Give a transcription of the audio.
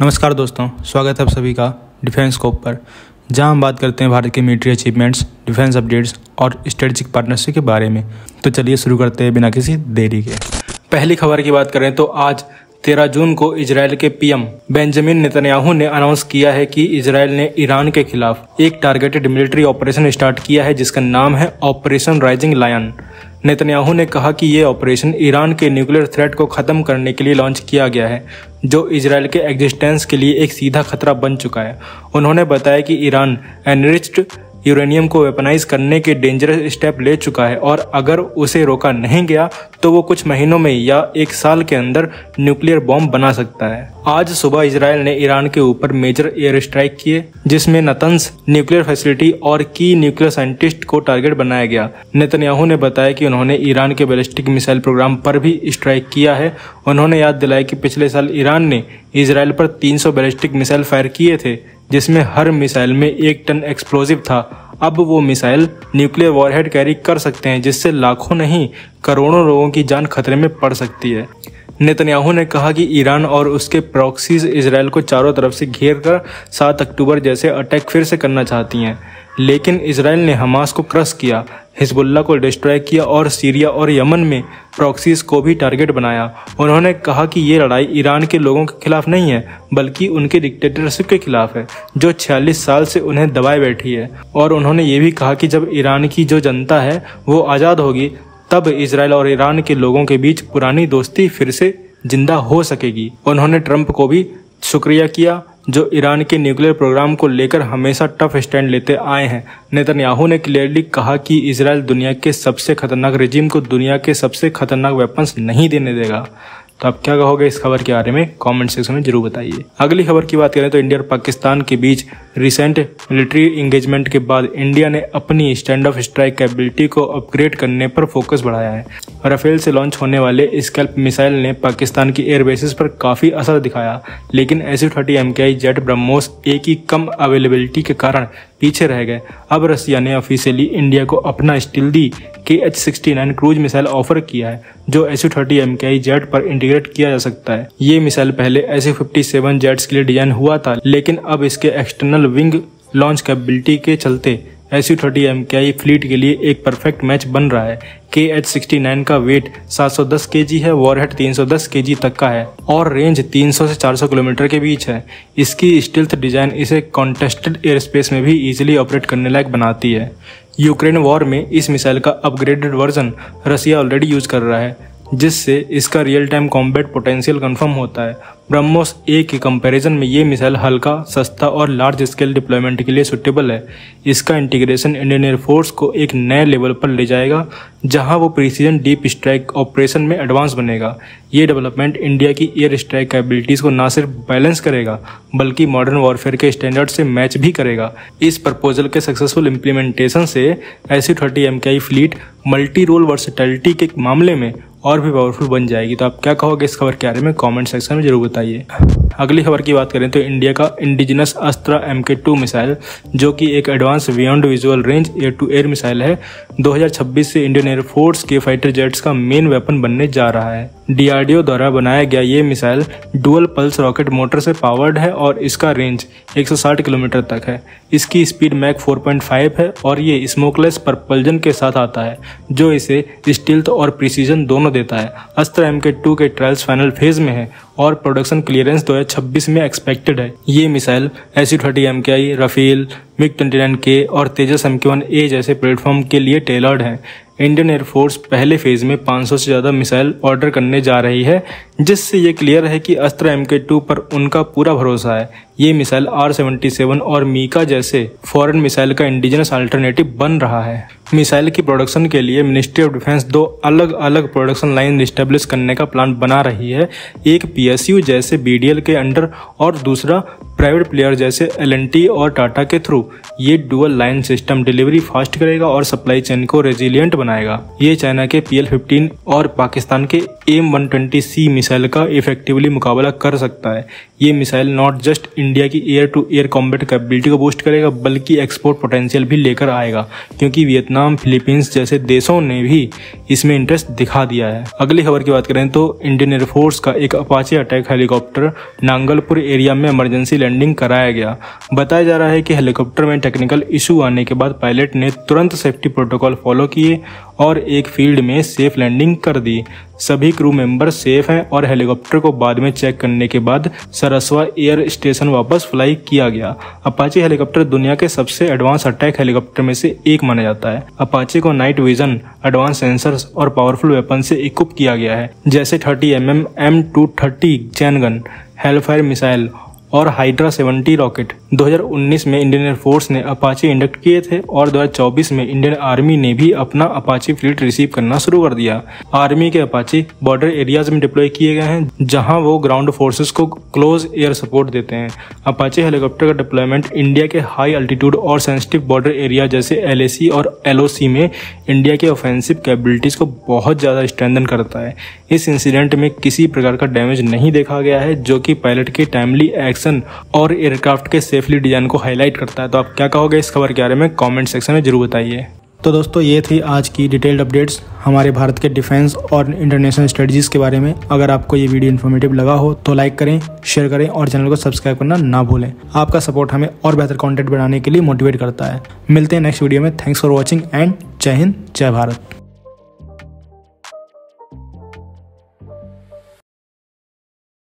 नमस्कार दोस्तों, स्वागत है आप सभी का डिफेंस स्कोप पर, जहां हम बात करते हैं भारत के मिलिट्री अचीवमेंट्स, डिफेंस अपडेट्स और स्ट्रेटेजिक पार्टनरशिप के बारे में। तो चलिए शुरू करते हैं बिना किसी देरी के। पहली खबर की बात करें तो आज 13 जून को इजरायल के पीएम बेंजामिन नेतन्याहू ने अनाउंस किया है कि इजरायल ने ईरान के खिलाफ एक टारगेटेड मिलिट्री ऑपरेशन स्टार्ट किया है जिसका नाम है ऑपरेशन राइजिंग लायन। नेतन्याहू ने कहा कि ये ऑपरेशन ईरान के न्यूक्लियर थ्रेट को खत्म करने के लिए लॉन्च किया गया है, जो इजरायल के एग्जिस्टेंस के लिए एक सीधा खतरा बन चुका है। उन्होंने बताया कि ईरान एनरिच्ड यूरेनियम को वेपनाइज करने के डेंजरस स्टेप ले चुका है और अगर उसे रोका नहीं गया तो वो कुछ महीनों में या एक साल के अंदर न्यूक्लियर बॉम्ब बना सकता है। आज सुबह इजरायल ने ईरान के ऊपर मेजर एयर स्ट्राइक किए, जिसमें नतंस न्यूक्लियर फैसिलिटी और की न्यूक्लियर साइंटिस्ट को टारगेट बनाया गया। नेतन्याहू ने बताया कि उन्होंने ईरान के बैलिस्टिक मिसाइल प्रोग्राम पर भी स्ट्राइक किया है। उन्होंने याद दिलाया कि पिछले साल ईरान ने इजरायल पर 300 बैलिस्टिक मिसाइल फायर किए थे, जिसमें हर मिसाइल में 1 टन एक्सप्लोजिव था। अब वो मिसाइल न्यूक्लियर वॉरहेड कैरी कर सकते हैं, जिससे लाखों नहीं करोड़ों लोगों की जान खतरे में पड़ सकती है। नेतन्याहू ने कहा कि ईरान और उसके प्रॉक्सीज इजरायल को चारों तरफ से घेर कर 7 अक्टूबर जैसे अटैक फिर से करना चाहती हैं, लेकिन इजरायल ने हमास को क्रश किया, हिजबुल्लाह को डिस्ट्रॉय किया और सीरिया और यमन में प्रॉक्सीज को भी टारगेट बनाया। उन्होंने कहा कि ये लड़ाई ईरान के लोगों के खिलाफ नहीं है, बल्कि उनके डिक्टेटरशिप के खिलाफ है, जो 46 साल से उन्हें दबाए बैठी है। और उन्होंने ये भी कहा कि जब ईरान की जो जनता है वो आज़ाद होगी, तब इजरायल और ईरान के लोगों के बीच पुरानी दोस्ती फिर से जिंदा हो सकेगी। उन्होंने ट्रंप को भी शुक्रिया किया, जो ईरान के न्यूक्लियर प्रोग्राम को लेकर हमेशा टफ स्टैंड लेते आए हैं। नेतन्याहू ने क्लियरली कहा कि इजरायल दुनिया के सबसे खतरनाक रेजिम को दुनिया के सबसे खतरनाक वेपन्स नहीं देने देगा। तो आप क्या कहोगे इस खबर के बारे में, कमेंट सेक्शन में जरूर बताइए। अगली खबर की बात करें तो इंडिया और पाकिस्तान के बीच रिसेंट मिलिट्री एंगेजमेंट के बाद इंडिया ने अपनी स्टैंड ऑफ स्ट्राइक कैपेबिलिटी को अपग्रेड करने पर फोकस बढ़ाया है। राफेल से लॉन्च होने वाले स्कैल्प मिसाइल ने पाकिस्तान की एयर बेसिस पर काफी असर दिखाया, लेकिन SU-30 MKI जेट ब्रह्मोस एक की कम अवेलेबिलिटी के कारण पीछे रह गए। अब रसिया ने ऑफिशियली इंडिया को अपना स्टिल्दी KH-69 क्रूज मिसाइल ऑफर किया है, जो SU-30 MKI जेट पर इंटीग्रेट किया जा सकता है। ये मिसाइल पहले SU-57 जेट्स के लिए डिजाइन हुआ था, लेकिन अब इसके एक्सटर्नल विंग लॉन्च कैपेबिलिटी के चलते SU-30 MKI फ्लीट के लिए एक परफेक्ट मैच बन रहा है। KH-69 का वेट 710 kg है, वॉरहेड 310 kg तक का है और रेंज 300 से 400 किलोमीटर के बीच है। इसकी स्टील्थ डिजाइन इसे कॉन्टेस्टेड एयर स्पेस में भी इजीली ऑपरेट करने लायक बनाती है। यूक्रेन वॉर में इस मिसाइल का अपग्रेडेड वर्जन रसिया ऑलरेडी यूज कर रहा है, जिससे इसका real time combat potential confirm होता है। ब्रह्मोस A के कंपैरिजन में ये मिसाइल हल्का, सस्ता और लार्ज स्केल डिप्लॉयमेंट के लिए सुटेबल है। इसका इंटीग्रेशन इंडियन एयरफोर्स को एक नए लेवल पर ले जाएगा, जहां वो प्रिसीजन डीप स्ट्राइक ऑपरेशन में एडवांस बनेगा। ये डेवलपमेंट इंडिया की एयर स्ट्राइक कैपेबिलिटीज को न सिर्फ बैलेंस करेगा, बल्कि मॉडर्न वॉरफेयर के स्टैंडर्ड से मैच भी करेगा। इस प्रपोजल के सक्सेसफुल इम्प्लीमेंटेशन से SU-30 MKI fleet multi role versatility के मामले में और भी पावरफुल बन जाएगी। तो आप क्या कहोगे इस खबर के बारे में, कमेंट सेक्शन में जरूर बताइए। अगली खबर की बात करें तो इंडिया का इंडिजिनस अस्त्रा MK2 मिसाइल, जो कि एक advance beyond visual range air to air missile है, 2026 से इंडियन एयरफोर्स के फाइटर जेट्स का मेन वेपन बनने जा रहा है। DRDO द्वारा बनाया गया ये missile dual pulse rocket motor से पावर्ड है और इसका रेंज 160 किलोमीटर तक है। इसकी स्पीड मैक 4.5 है और ये स्मोकलेस प्रपल्जन के साथ आता है, जो इसे स्टील्थ और प्रिसीजन दोनों देता है। अस्त्रा MK2 के ट्रायल्स फाइनल फेज में है और प्रोडक्शन क्लियरेंस 2026 में एक्सपेक्टेड है। ये missile SU-30 MKI, Rafale, MiG-29K और तेजस MK1A जैसे प्लेटफॉर्म के लिए टेलर्ड है। इंडियन एयरफोर्स पहले फेज में 500 से ज़्यादा मिसाइल ऑर्डर करने जा रही है, जिससे ये क्लियर है कि अस्त्रा MK2 पर उनका पूरा भरोसा है। ये मिसाइल R-77 और मीका जैसे फॉरेन मिसाइल का इंडिजिनस अल्टरनेटिव बन रहा है। मिसाइल की प्रोडक्शन के लिए मिनिस्ट्री ऑफ डिफेंस 2 अलग अलग प्रोडक्शन लाइन एस्टेब्लिश करने का प्लान बना रही है, एक PSU जैसे BDL के अंडर और दूसरा प्राइवेट प्लेयर जैसे L&T और टाटा के थ्रू। ये dual line system delivery fast करेगा और सप्लाई चेन को रेजिलियंट बनाएगा। ये चाइना के PL-15 और पाकिस्तान के AIM-120C मिसाइल का इफेक्टिवली मुकाबला कर सकता है। ये मिसाइल नॉट जस्ट इंडिया की air to air combat capability को बूस्ट करेगा बल्कि एक्सपोर्ट पोटेंशियल भी लेकर आएगा, क्योंकि वियतनाम, फिलीपींस जैसे देशों ने भी इसमें इंटरेस्ट दिखा दिया है। अगली खबर की बात करें तो इंडियन एयरफोर्स का एक अपाचे अटैक हेलीकॉप्टर नांगलपुर एरिया में इमरजेंसी लैंडिंग कराया गया। बताया जा रहा है कि हेलीकॉप्टर में टेक्निकल इशू आने के बाद पायलट ने तुरंत सेफ्टी प्रोटोकॉल फॉलो किए और एक फील्ड में सेफ लैंडिंग कर दी। सभी क्रू मेंबर सेफ हैं और हेलीकॉप्टर को बाद में चेक करने के बाद सरस्वा एयर स्टेशन वापस फ्लाई किया गया। अपाचे हेलीकॉप्टर दुनिया के सबसे एडवांस अटैक हेलीकॉप्टर में से एक माना जाता है। अपाचे को नाइट विजन, एडवांस सेंसर्स और पावरफुल वेपन से इक्विप किया गया है, जैसे 30 mm M230 चैन गन, हेलफायर मिसाइल और हाइड्रा 70 रॉकेट। 2019 में इंडियन एयरफोर्स ने अपाचे इंडक्ट किए थे और 2024 में इंडियन आर्मी ने भी अपना अपाचे फ्लीट रिसीव करना शुरू कर दिया। आर्मी के अपाचे बॉर्डर एरियाज में डिप्लॉय किए गए हैं, जहां वो ग्राउंड फोर्सेस को क्लोज एयर सपोर्ट देते हैं। अपाचे हेलीकॉप्टर का डिप्लॉयमेंट इंडिया के हाई अल्टीट्यूड और सेंसिटिव बॉर्डर एरिया जैसे LAC और LOC में इंडिया के ऑफेंसिव कैपेबिलिटीज को बहुत ज्यादा स्ट्रेंथन करता है। इस इंसिडेंट में किसी प्रकार का डैमेज नहीं देखा गया है, जो कि पायलट के टाइमली एक्शन और एयरक्राफ्ट के सेफली डिजाइन को हाईलाइट करता है। तो आप क्या कहोगे इस खबर के बारे में कमेंट सेक्शन में जरूर बताइए। तो दोस्तों ये थी आज की डिटेल्ड अपडेट्स हमारे भारत के डिफेंस और इंटरनेशनल स्ट्रेटजीज के बारे में। अगर आपको ये वीडियो इन्फॉर्मेटिव लगा हो तो लाइक करें, शेयर करें और चैनल को सब्सक्राइब करना ना भूलें। आपका सपोर्ट हमें और बेहतर कंटेंट बनाने के लिए मोटिवेट करता है। मिलते हैं नेक्स्ट वीडियो में। थैंक्स फॉर वॉचिंग एंड जय हिंद, जय भारत।